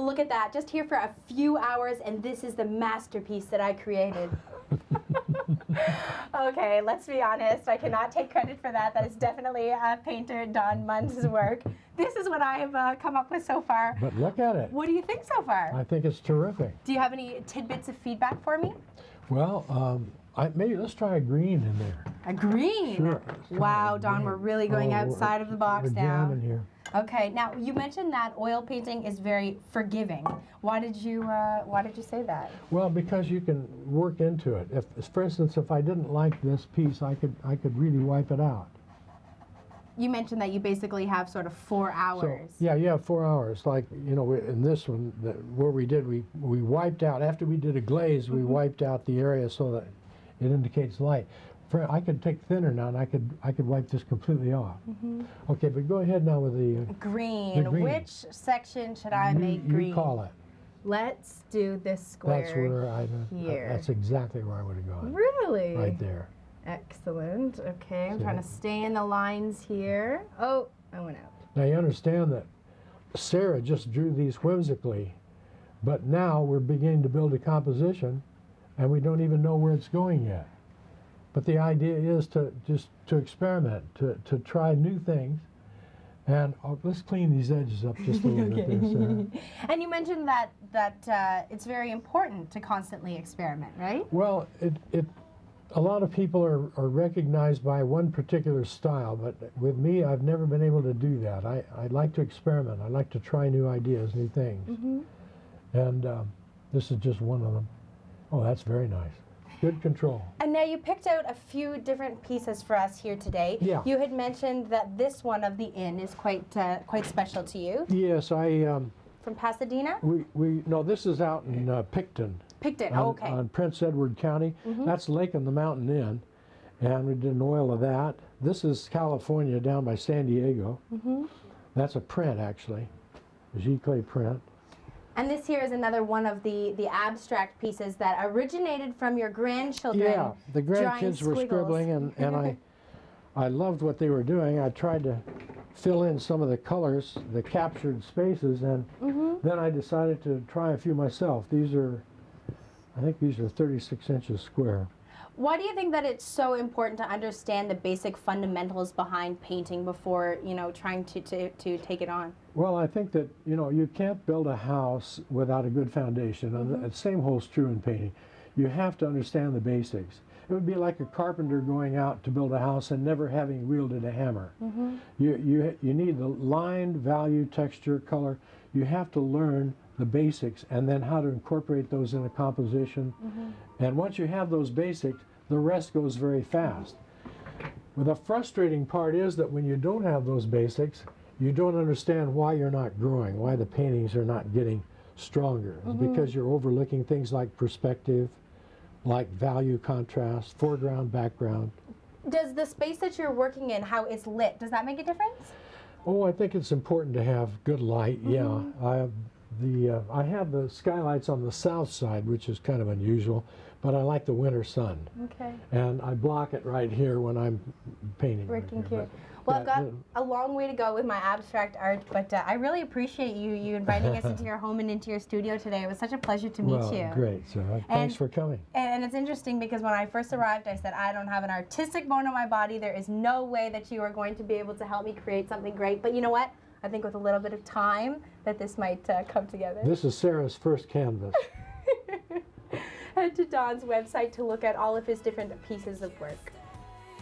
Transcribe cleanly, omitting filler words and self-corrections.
Well, look at that. Just here for a few hours, and this is the masterpiece that I created. Okay, let's be honest. I cannot take credit for that. That is definitely painter Don Munz's work. This is what I have come up with so far. But look at it. What do you think so far? I think it's terrific. Do you have any tidbits of feedback for me? Well, maybe let's try a green in there. A green? Sure. Wow, Don, we're really going outside of the box we're now. jamming here. Okay, now you mentioned that oil painting is very forgiving. Why did you say that? Well, because you can work into it. If, for instance, if I didn't like this piece, I could really wipe it out. You mentioned that you basically have sort of 4 hours. So, yeah, you have 4 hours. Like, you know, in this one, where we wiped out, after we did a glaze, we wiped out the area so that it indicates light. I could take thinner now, and I could wipe this completely off. Okay, but go ahead now with the green. green. Which section should I make green? You call it. Let's do this square. That's where here. That's exactly where I would have gone. Really? Right there. Excellent. Okay, I'm trying to stay in the lines here. Oh, I went out. Now you understand that Sarah just drew these whimsically, but now we're beginning to build a composition, and we don't even know where it's going yet. But the idea is to experiment, to try new things. And let's clean these edges up just a little bit there, Sarah. And you mentioned that it's very important to constantly experiment, right? Well, a lot of people are recognized by one particular style, but with me, I've never been able to do that. I like to experiment. I like to try new ideas, new things. And this is just one of them. Oh, that's very nice. Good control. And now you picked out a few different pieces for us here today. Yeah. You had mentioned that this one of the inn is quite special to you. Yes, From Pasadena? No, this is out in Picton. Picton, okay. On Prince Edward County. That's Lake on the Mountain Inn, and we did an oil of that. This is California, down by San Diego. That's a print, actually, a giclée print. And this here is another one of the abstract pieces that originated from your grandchildren. Yeah, the grandkids were scribbling, and I loved what they were doing. I tried to fill in some of the colors, the captured spaces, and then I decided to try a few myself. I think these are 36 inches square. Why do you think that it's so important to understand the basic fundamentals behind painting before, you know, trying to take it on? Well, I think that, you know, you can't build a house without a good foundation. And the same holds true in painting. You have to understand the basics. It would be like a carpenter going out to build a house and never having wielded a hammer. You need the line, value, texture, color. You have to learn the basics and then how to incorporate those in a composition. And once you have those basics, the rest goes very fast. Well, the frustrating part is that when you don't have those basics, you don't understand why you're not growing, why the paintings are not getting stronger. It's because you're overlooking things like perspective, like value, contrast, foreground, background. Does the space that you're working in, how it's lit, does that make a difference? Oh, I think it's important to have good light, yeah. I have the skylights on the south side, which is kind of unusual, but I like the winter sun. Okay. And I block it right here when I'm painting. Working here. Well, I've got a long way to go with my abstract art, but I really appreciate you inviting us into your home and into your studio today. It was such a pleasure to meet you. Great, Sarah. Thanks for coming. And it's interesting because when I first arrived, I said, I don't have an artistic bone in my body. There is no way that you are going to be able to help me create something great. But you know what? I think with a little bit of time that this might come together. This is Sarah's first canvas. Head to Don's website to look at all of his different pieces of work.